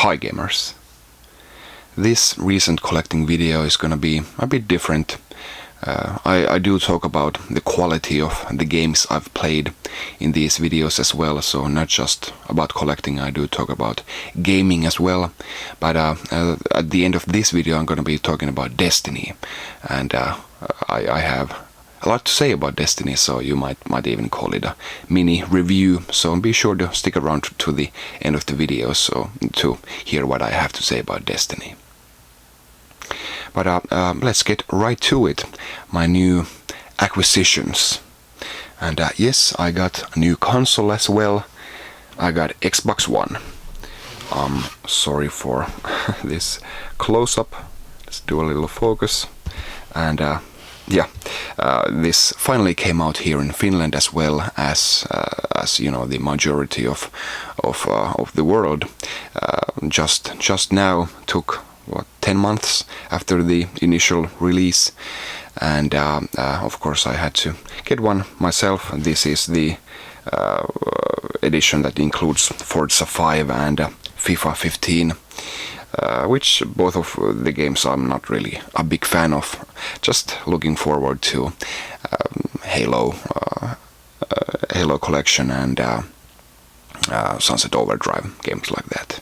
Hi gamers! This recent collecting video is gonna be a bit different. I do talk about the quality of the games I've played in these videos as well, so not just about collecting, I do talk about gaming as well. But at the end of this video I'm gonna be talking about Destiny, and I have a lot to say about Destiny, so you might even call it a mini review, so be sure to stick around to the end of the video so to hear what I have to say about Destiny. But let's get right to it. My new acquisitions. And yes, I got a new console as well. I got Xbox One. Sorry for this close-up. Let's do a little focus. And yeah, this finally came out here in Finland as well as you know, the majority of the world. Just now took 10 months after the initial release, and of course I had to get one myself. This is the edition that includes Forza 5 and FIFA 15. Which both of the games I'm not really a big fan of. Just looking forward to Halo Collection and Sunset Overdrive, games like that.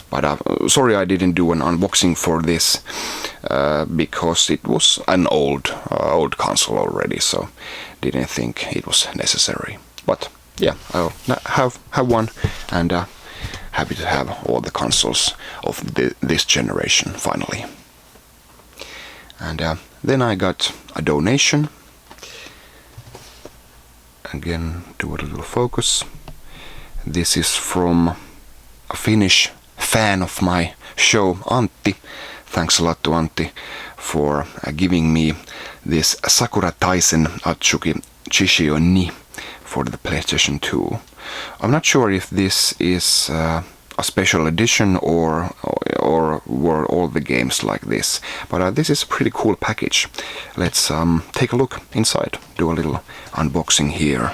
But sorry I didn't do an unboxing for this because it was an old console already, so didn't think it was necessary. But yeah, I'll have one, and happy to have all the consoles of this generation finally. And then I got a donation. Again, do a little focus. This is from a Finnish fan of my show, Antti. Thanks a lot to Antti for giving me this Sakura Taisen Atsuki Chishio Ni for the PlayStation 2. I'm not sure if this is a special edition or were all the games like this, but this is a pretty cool package. Let's take a look inside, do a little unboxing here.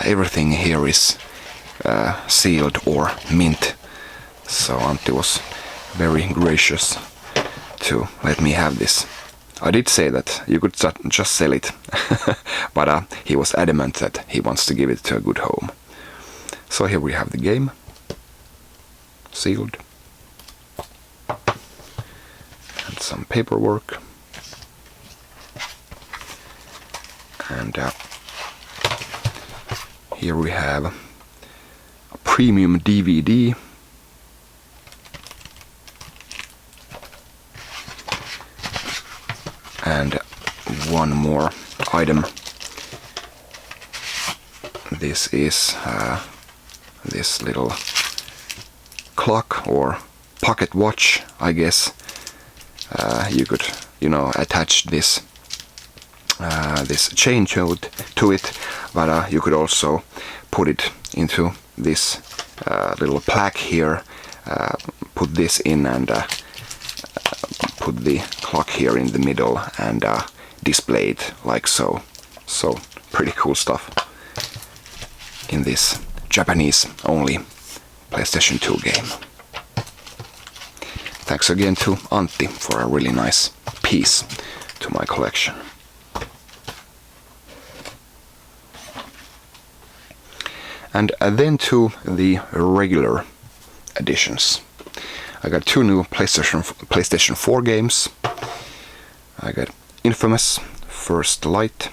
Everything here is sealed or mint, so Antti was very gracious to let me have this. I did say that you could just sell it, but he was adamant that he wants to give it to a good home. So here we have the game, sealed, and some paperwork, and here we have a premium DVD. And one more item. This is this little clock or pocket watch, I guess. You could, you know, attach this chain to it, but you could also put it into this little plaque here. Put this in and put the clock here in the middle and display it like so. So pretty cool stuff in this Japanese only PlayStation 2 game. Thanks again to Antti for a really nice piece to my collection. And then to the regular editions. I got two new PlayStation 4 games. I got Infamous First Light.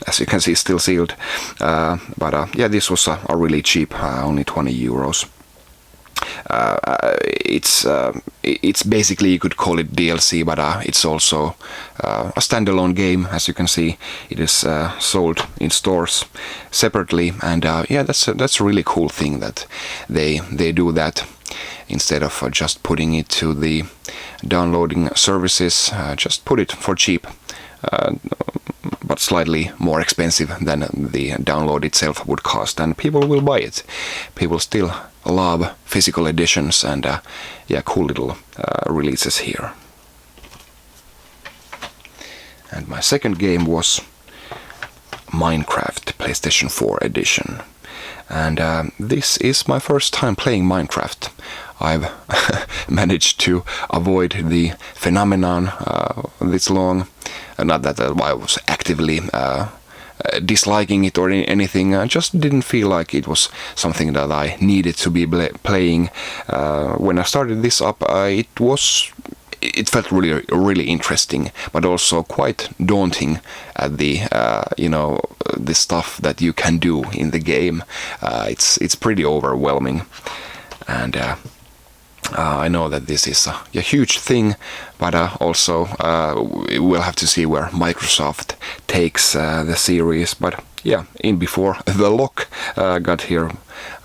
As you can see, still sealed. But yeah, this was a really cheap, only 20 euros. It's basically, you could call it DLC, but it's also a standalone game. As you can see, it is sold in stores separately, and yeah, that's a really cool thing that they do that. Instead of just putting it to the downloading services, just put it for cheap, but slightly more expensive than the download itself would cost, and people will buy it. People still love physical editions, and yeah, cool little releases here. And my second game was Minecraft PlayStation 4 edition. and this is my first time playing Minecraft. I've managed to avoid the phenomenon this long. Not that I was actively disliking it or anything. I just didn't feel like it was something that I needed to be playing. When I started this up, it felt really interesting, but also quite daunting at the the stuff that you can do in the game. It's pretty overwhelming, and I know that this is a huge thing, but also we'll have to see where Microsoft takes the series. But yeah, in before the lock got here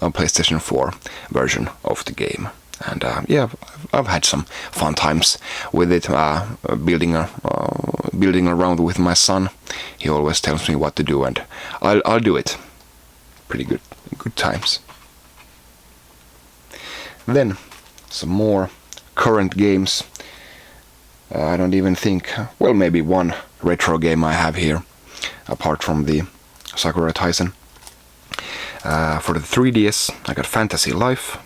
on PlayStation 4 version of the game. And yeah, I've had some fun times with it, building around with my son. He always tells me what to do, and I'll do it. Pretty good times. Then some more current games. I don't even think, well, maybe one retro game I have here, apart from the Sakura Taisen. For the 3DS, I got Fantasy Life.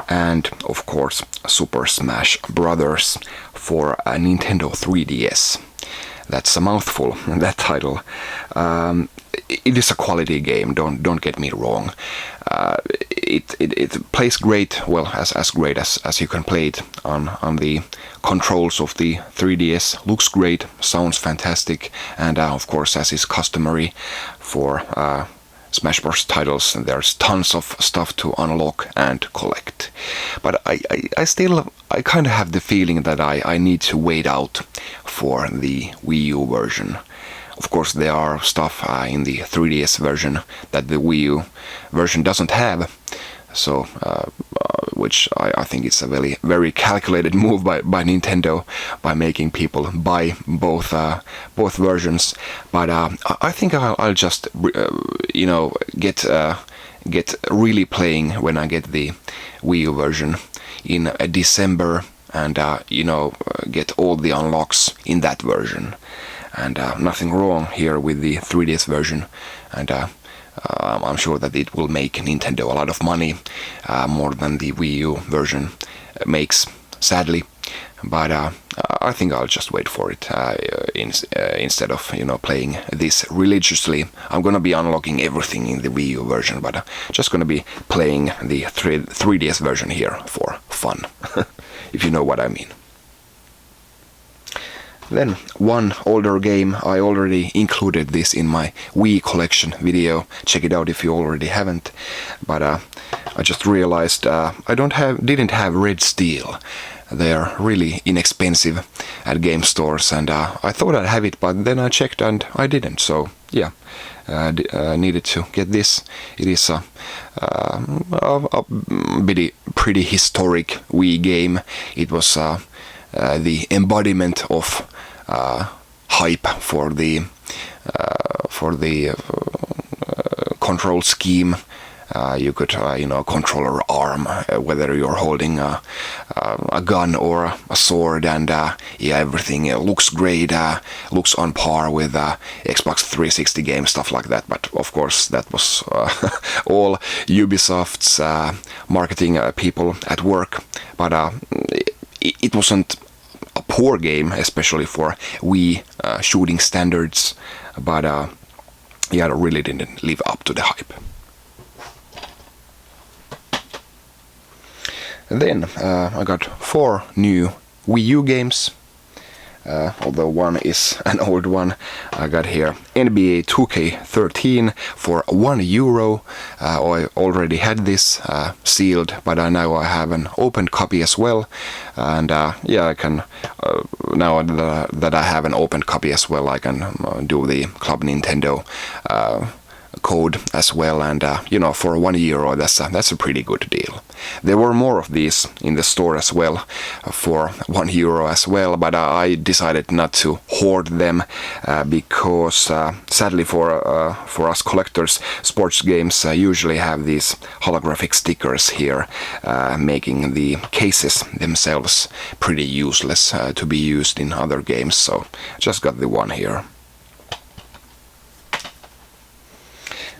And of course, Super Smash Brothers for a Nintendo 3DS. That's a mouthful, that title. It is a quality game, don't get me wrong. It plays great, well, as great as you can play it on the controls of the 3DS. Looks great, sounds fantastic, and of course, as is customary for Smash Bros. Titles, there's tons of stuff to unlock and collect. But I still kind of have the feeling that I need to wait out for the Wii U version. Of course, there are stuff in the 3DS version that the Wii U version doesn't have, so which I think is a very calculated move by Nintendo by making people buy both versions. But I think I'll just get really playing when I get the Wii U version in December, and get all the unlocks in that version. And nothing wrong here with the 3DS version, and I'm sure that it will make Nintendo a lot of money, more than the Wii U version makes, sadly. But I think I'll just wait for it instead of playing this religiously. I'm gonna be unlocking everything in the Wii U version, but just gonna be playing the 3DS version here for fun, if you know what I mean. Then one older game, I already included this in my Wii collection video. Check it out if you already haven't. But I just realized I didn't have Red Steel. They're really inexpensive at game stores, and I thought I'd have it, but then I checked and I didn't. So yeah, needed to get this. It is a pretty historic Wii game. It was the embodiment of hype for the control scheme. You could control your arm, whether you're holding a gun or a sword, and everything looks great, looks on par with Xbox 360 games, stuff like that. But of course, that was all Ubisoft's marketing people at work. But it wasn't a poor game, especially for Wii shooting standards, but it really didn't live up to the hype. And then I got 4 new Wii U games, although one is an old one. I got here NBA 2K13 for €1. I already had this sealed, but now I have an opened copy as well. And I can, now that I have an opened copy as well, I can do the Club Nintendo code as well, and for €1 that's a pretty good deal. There were more of these in the store as well for €1 as well, but I decided not to hoard them because sadly for us collectors, sports games usually have these holographic stickers here, making the cases themselves pretty useless to be used in other games, so just got the one here.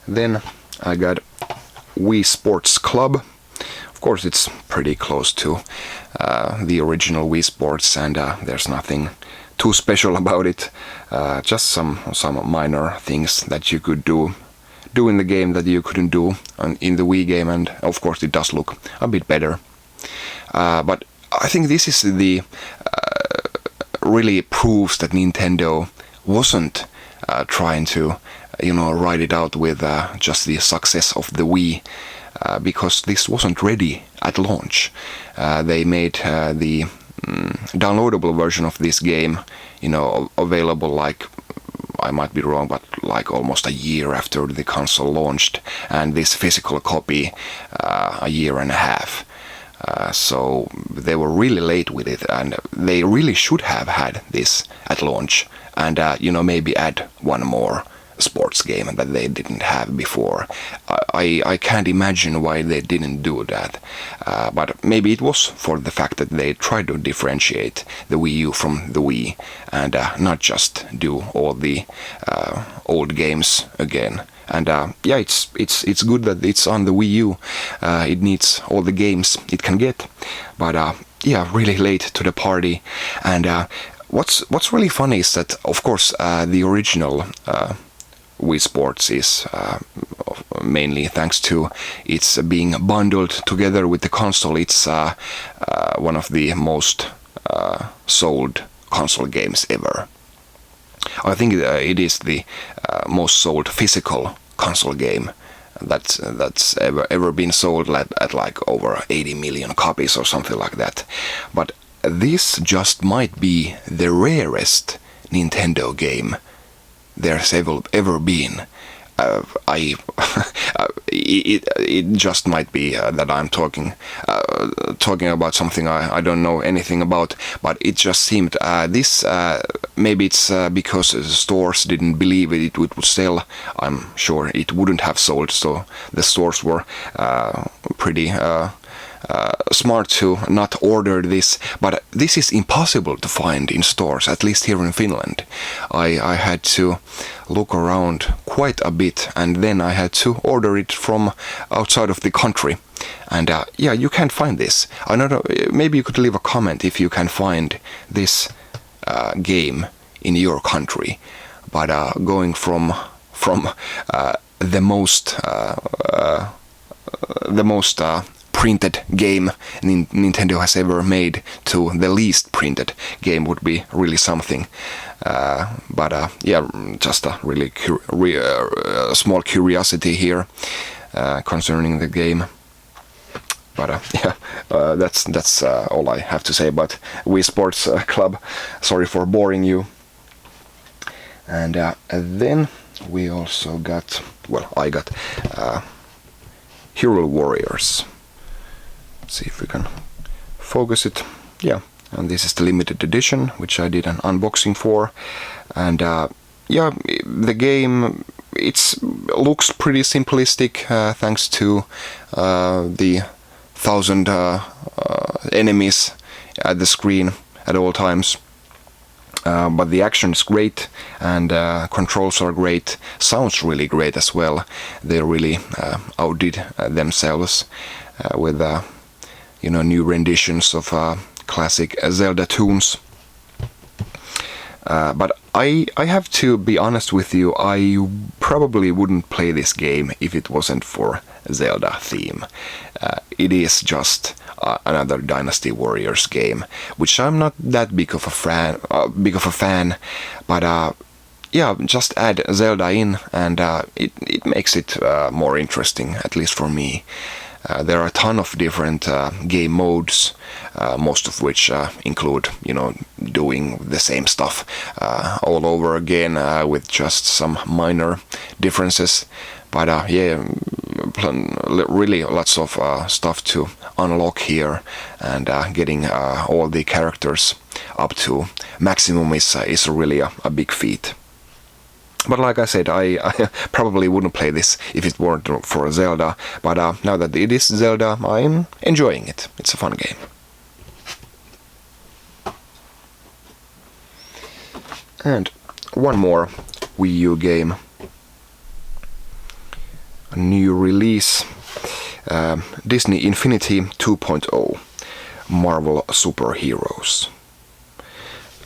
Then I got Wii Sports Club. Of course, it's pretty close to the original Wii Sports, and there's nothing too special about it. Just some minor things that you could do in the game that you couldn't do in the Wii game, and of course it does look a bit better. But I think this is the really proves that Nintendo wasn't trying to, ride it out with just the success of the Wii, because this wasn't ready at launch. They made the downloadable version of this game, available, like, I might be wrong, but like almost a year after the console launched, and this physical copy a year and a half. So they were really late with it, and they really should have had this at launch, and maybe add one more sports game that they didn't have before. I can't imagine why they didn't do that, but maybe it was for the fact that they tried to differentiate the Wii U from the Wii, and not just do all the old games again. And it's good that it's on the Wii U. It needs all the games it can get, but really late to the party. And what's really funny is that, of course, the original Wii Sports is mainly thanks to its being bundled together with the console. It's one of the most sold console games ever. I think it is the most sold physical console game that's ever been sold at like over 80 million copies or something like that. But this just might be the rarest Nintendo game there's ever been. It just might be that I'm talking about something I don't know anything about, but it just seemed this maybe it's because the stores didn't believe it would sell. I'm sure it wouldn't have sold, so the stores were pretty smart to not order this, but this is impossible to find in stores, at least here in Finland. I had to look around quite a bit, and then I had to order it from outside of the country. And you can't find this. I don't know, maybe you could leave a comment if you can find this game in your country. But going from the most printed game Nintendo has ever made to the least printed game would be really something. Just a really small curiosity here concerning the game. But that's all I have to say about Wii Sports Club. Sorry for boring you. And then we also got, I got Hero Warriors. See if we can focus it. Yeah, and this is the limited edition, which I did an unboxing for. And the game, looks pretty simplistic thanks to the 1,000 enemies at the screen at all times. But the action is great, and controls are great. Sounds really great as well. They really outdid themselves with new renditions of classic Zelda tunes. But I have to be honest with you, I probably wouldn't play this game if it wasn't for Zelda theme. It is just another Dynasty Warriors game, which I'm not that big of a fan. But just add Zelda in, and it makes it more interesting, at least for me. There are a ton of different game modes, most of which include, doing the same stuff all over again with just some minor differences. But really lots of stuff to unlock here, and getting all the characters up to maximum is really a big feat. But like I said, I probably wouldn't play this if it weren't for Zelda. But now that it is Zelda, I'm enjoying it. It's a fun game. And one more Wii U game. new release, Disney Infinity 2.0, Marvel Superheroes.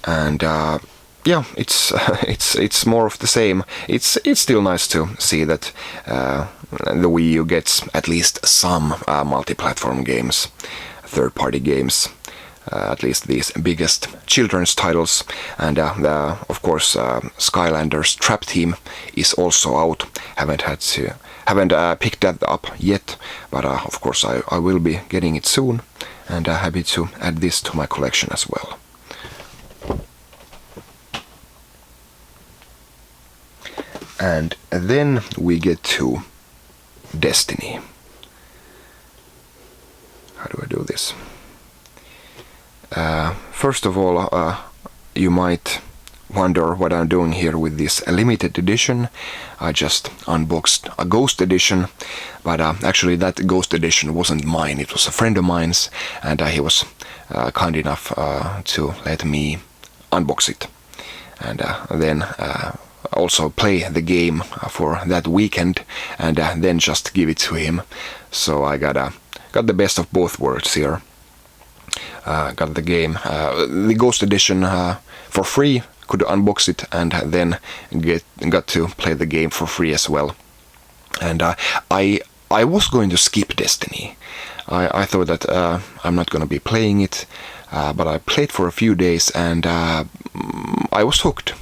And yeah, it's it's more of the same. It's still nice to see that the Wii U gets at least some multi-platform games, third-party games, at least these biggest children's titles. And of course, Skylanders Trap Team is also out. Haven't picked that up yet, but of course I will be getting it soon, and happy to add this to my collection as well. And then we get to Destiny. How do I do this? First of all, you might wonder what I'm doing here with this limited edition. I just unboxed a Ghost edition, but actually that Ghost edition wasn't mine, it was a friend of mine's, and he was kind enough to let me unbox it, and then also play the game for that weekend, and then just give it to him. So I got the best of both worlds here. Got the game, the Ghost edition, for free. Could unbox it and then got to play the game for free as well. And I was going to skip Destiny. I thought that I'm not going to be playing it, but I played for a few days and I was hooked.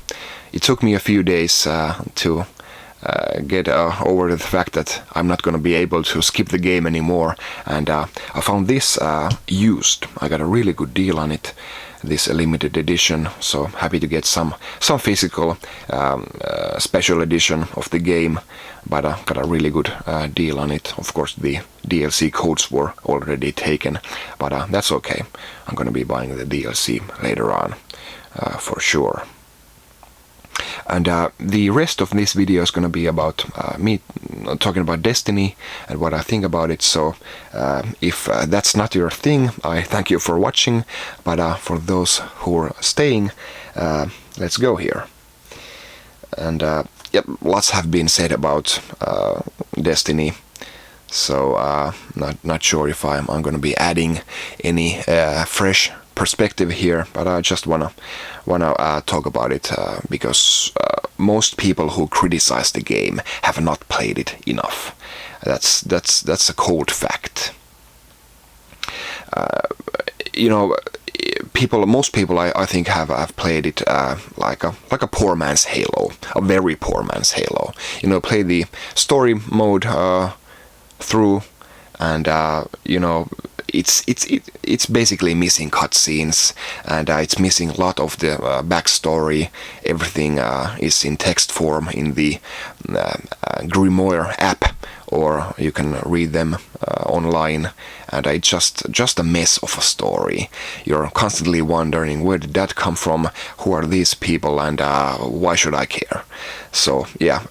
It took me a few days to get over the fact that I'm not going to be able to skip the game anymore, and I found this used. I got a really good deal on it, this limited edition, so happy to get some physical special edition of the game, but got a really good deal on it. Of course the DLC codes were already taken, but that's okay. I'm going to be buying the DLC later on for sure. And the rest of this video is going to be about me talking about Destiny and what I think about it. So if that's not your thing, I thank you for watching. But for those who are staying, let's go here. And yep, lots have been said about Destiny. So not sure if I'm going to be adding any fresh perspective here, but I just wanna talk about it because most people who criticize the game have not played it enough. That's a cold fact. You know, most people I think have played it like a poor man's Halo, a very poor man's Halo. You know, play the story mode through, and you know, it's basically missing cutscenes, and it's missing a lot of the backstory. Everything is in text form in the Grimoire app, or you can read them online, and it's just a mess of a story. You're constantly wondering, where did that come from, who are these people, and why should I care? So yeah,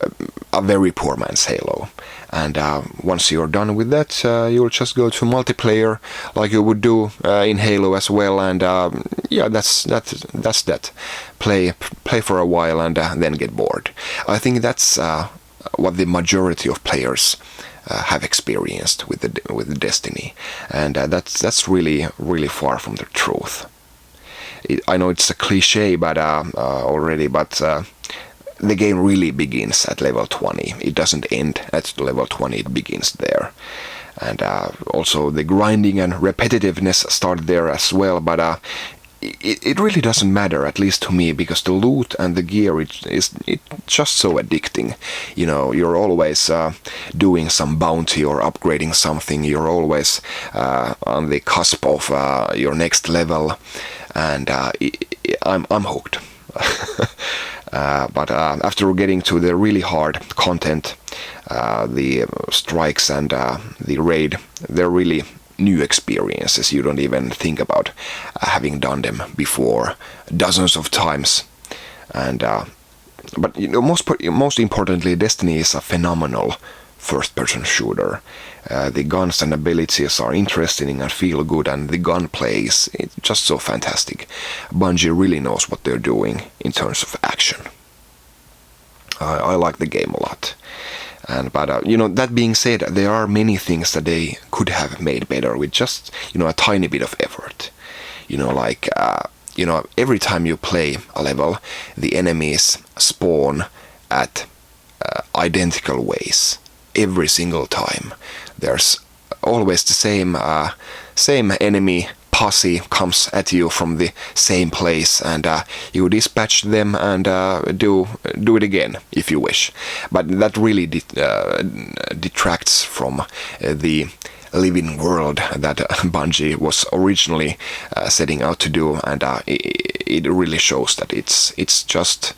a very poor man's Halo. And once you're done with that, you'll just go to multiplayer like you would do in Halo as well, and yeah, that's that. Play for a while and then get bored. I think that's what the majority of players have experienced with the Destiny, and that's really far from the truth. I know it's a cliche, but already, but. The game really begins at level 20. It doesn't end at level 20, it begins there. And also the grinding and repetitiveness start there as well, but it really doesn't matter, at least to me, because the loot and the gear, it's just so addicting. You know, you're always doing some bounty or upgrading something, you're always on the cusp of your next level, and I'm hooked. But after getting to the really hard content, the strikes and the raid, they're really new experiences. You don't even think about having done them before dozens of times. And but you know, most importantly, Destiny is a phenomenal first-person shooter. The guns and abilities are interesting and feel good, and the gunplay is just so fantastic. Bungie really knows what they're doing in terms of action. I like the game a lot. But that being said, there are many things that they could have made better with just a tiny bit of effort. Like every time you play a level, the enemies spawn at identical ways every single time. There's always the same enemy posse comes at you from the same place, and you dispatch them and do it again if you wish. But that really detracts from the living world that Bungie was originally setting out to do, and it really shows that it's just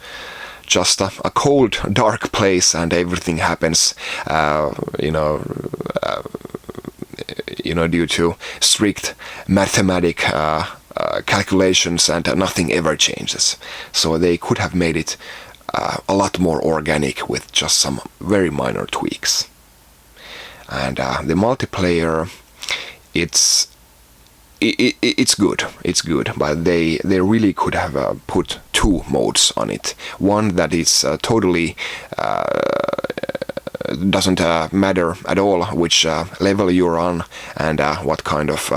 a cold, dark place, and everything happens, due to strict mathematic calculations, and nothing ever changes. So they could have made it a lot more organic with just some very minor tweaks. And the multiplayer, it's good. It's good, but they really could have put two modes on it. One that is totally doesn't matter at all which level you're on, and what kind of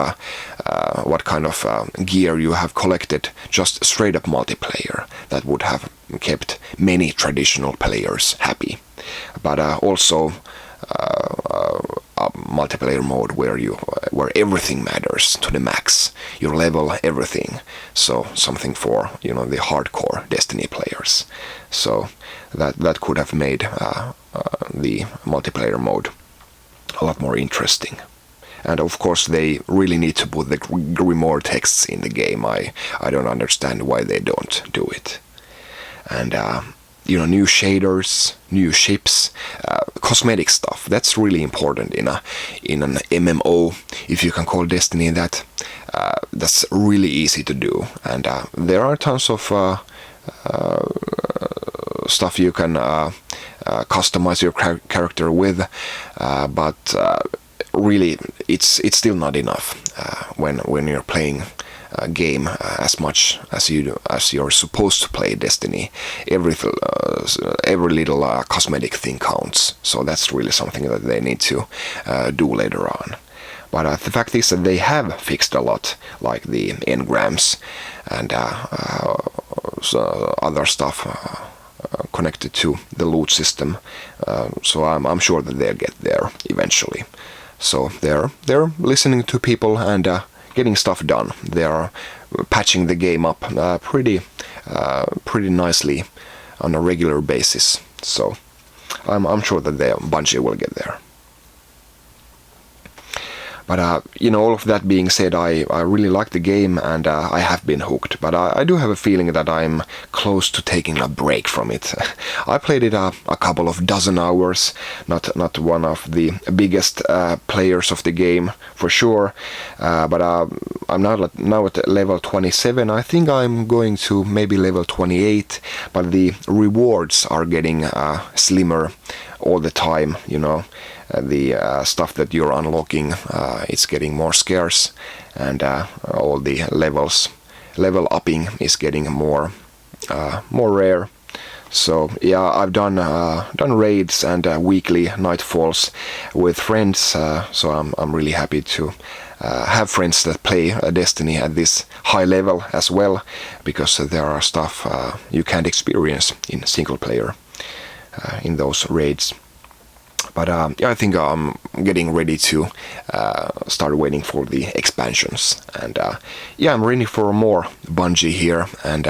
gear you have collected. Just straight up multiplayer that would have kept many traditional players happy. But also a multiplayer mode where everything matters to the max. You level everything. So something for the hardcore Destiny players. So that could have made the multiplayer mode a lot more interesting. And of course they really need to put the Grimoire texts in the game. I don't understand why they don't do it. And new shaders, new ships, cosmetic stuff. That's really important in an MMO, if you can call Destiny that. That's really easy to do, and there are tons of stuff you can customize your character with, but really it's still not enough when you're playing a game as much as you're supposed to play Destiny. Every little cosmetic thing counts, so that's really something that they need to do later on. But the fact is that they have fixed a lot, like the engrams and other stuff connected to the loot system. So I'm sure that they'll get there eventually. So they're listening to people and getting stuff done. They are patching the game up pretty nicely on a regular basis. So I'm sure that Bungie will get there. But all of that being said, I really like the game, and I have been hooked. But I do have a feeling that I'm close to taking a break from it. I played it a couple of dozen hours, not one of the biggest players of the game for sure. But I'm now at level 27. I think I'm going to maybe level 28. But the rewards are getting slimmer all the time. The stuff that you're unlocking, it's getting more scarce, and all the level upping is getting more rare. So yeah, I've done raids and weekly nightfalls with friends. So I'm really happy to have friends that play Destiny at this high level as well, because there are stuff you can't experience in single player in those raids. But I think I'm getting ready to start waiting for the expansions. And I'm ready for more Bungie here. And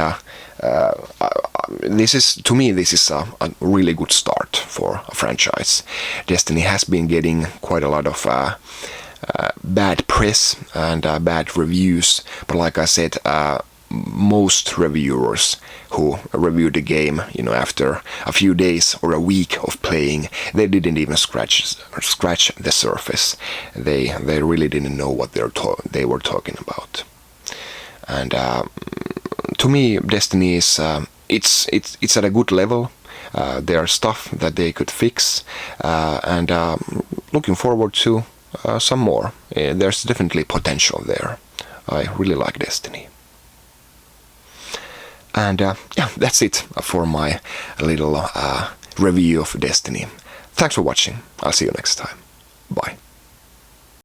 this is a really good start for a franchise. Destiny has been getting quite a lot of bad press and bad reviews. But like I said, most reviewers who reviewed the game, after a few days or a week of playing, they didn't even scratch the surface. They really didn't know what they were talking about. And to me, Destiny is it's at a good level. There are stuff that they could fix, and looking forward to some more. There's definitely potential there. I really like Destiny. And that's it for my little review of Destiny. Thanks for watching. I'll see you next time. Bye.